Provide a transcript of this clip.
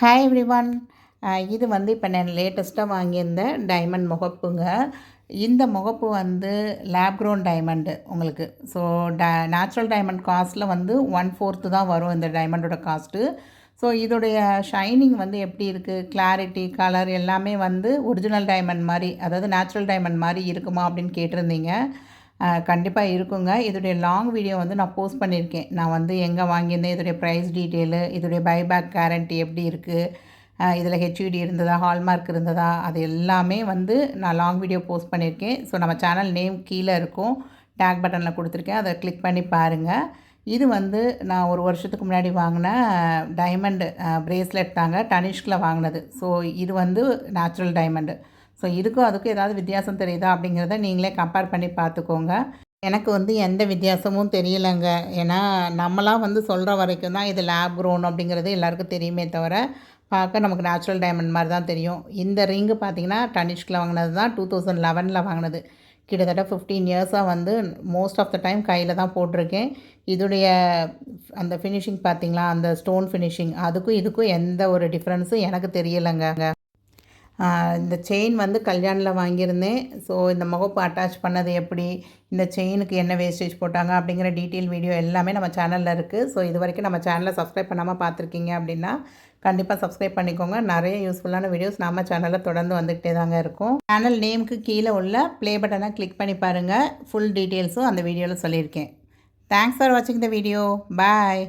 Hi everyone. இது வந்து இப்போ நான் லேட்டஸ்ட்டாக வாங்கியிருந்த டைமண்ட் முகப்புங்க. இந்த முகப்பு வந்து லேப் க்ரோன் டைமண்டு உங்களுக்கு. ஸோ நேச்சுரல் டைமண்ட் காஸ்ட்டில் வந்து 1/4 தான் வரும் இந்த டைமண்டோட காஸ்ட்டு. ஸோ இதோடைய ஷைனிங் வந்து எப்படி இருக்குது, கிளாரிட்டி, கலர் எல்லாமே வந்து ஒரிஜினல் டைமண்ட் மாதிரி, அதாவது நேச்சுரல் டைமண்ட் மாதிரி இருக்குமா அப்படின்னு கேட்டிருந்தீங்க. கண்டிப்பாக இருக்குங்க. இதோடைய லாங் வீடியோ வந்து நான் போஸ்ட் பண்ணியிருக்கேன். நான் வந்து எங்கே வாங்கியிருந்தேன், இதோடைய ப்ரைஸ் டீட்டெயிலு, இதோடைய பைபேக் கேரண்டி எப்படி இருக்குது, இதில் ஹெச்யூடி இருந்ததா, ஹால்மார்க் இருந்ததா, அது எல்லாமே வந்து நான் லாங் வீடியோ போஸ்ட் பண்ணியிருக்கேன். ஸோ நம்ம சேனல் நேம் கீழே இருக்கும், டேக் பட்டனில் கொடுத்துருக்கேன், அதை கிளிக் பண்ணி பாருங்கள். இது வந்து நான் ஒரு வருஷத்துக்கு முன்னாடி வாங்கின டைமண்டு ப்ரேஸ்லெட் தாங்க, டனிஷ்கில் வாங்கினது. ஸோ இது வந்து நேச்சுரல் டைமண்டு. ஸோ இதுக்கும் அதுக்கும் ஏதாவது வித்தியாசம் தெரியுதா அப்படிங்கிறத நீங்களே கம்பேர் பண்ணி பார்த்துக்கோங்க. எனக்கு வந்து எந்த வித்தியாசமும் தெரியலைங்க. ஏன்னா நம்மளாம் வந்து சொல்கிற வரைக்கும் தான் இது லேப் க்ரோன் அப்படிங்கிறது எல்லாருக்கும் தெரியுமே தவிர, பார்க்க நமக்கு நேச்சுரல் டைமண்ட் மாதிரி தான் தெரியும். இந்த ரிங்கு பார்த்திங்கன்னா டனிஷ்கில் வாங்கினது தான், 2011 வாங்கினது. கிட்டத்தட்ட 15 இயர்ஸாக வந்து மோஸ்ட் ஆஃப் த டைம் கையில் தான் போட்டிருக்கேன். இதோடைய அந்த ஃபினிஷிங் பார்த்திங்களா, அந்த ஸ்டோன் ஃபினிஷிங், அதுக்கும் இதுக்கும் எந்த ஒரு டிஃப்ரென்ஸும் எனக்கு தெரியலைங்க. இந்த செயின் வந்து கல்யாணில் வாங்கியிருந்தேன். ஸோ இந்த முகப்பு அட்டாச் பண்ணது எப்படி, இந்த செயினுக்கு என்ன வேஸ்டேஜ் போட்டாங்க அப்படிங்கிற டீட்டெயில் வீடியோ எல்லாமே நம்ம சேனலில் இருக்குது. ஸோ இது வரைக்கும் நம்ம சேனலை சப்ஸ்கிரைப் பண்ணாமல் பார்த்துருக்கீங்க அப்படின்னா கண்டிப்பாக சப்ஸ்கிரைப் பண்ணிக்கோங்க. நிறைய யூஸ்ஃபுல்லான வீடியோஸ் நம்ம சேனலில் தொடர்ந்து வந்துக்கிட்டே தாங்க இருக்கும். சேனல் நேமுக்கு கீழே உள்ள ப்ளே பட்டனை கிளிக் பண்ணி பாருங்கள். ஃபுல் டீட்டெயில்ஸும் அந்த வீடியோவில் சொல்லியிருக்கேன். தேங்க்ஸ் ஃபார் வாட்சிங் த வீடியோ. பாய்.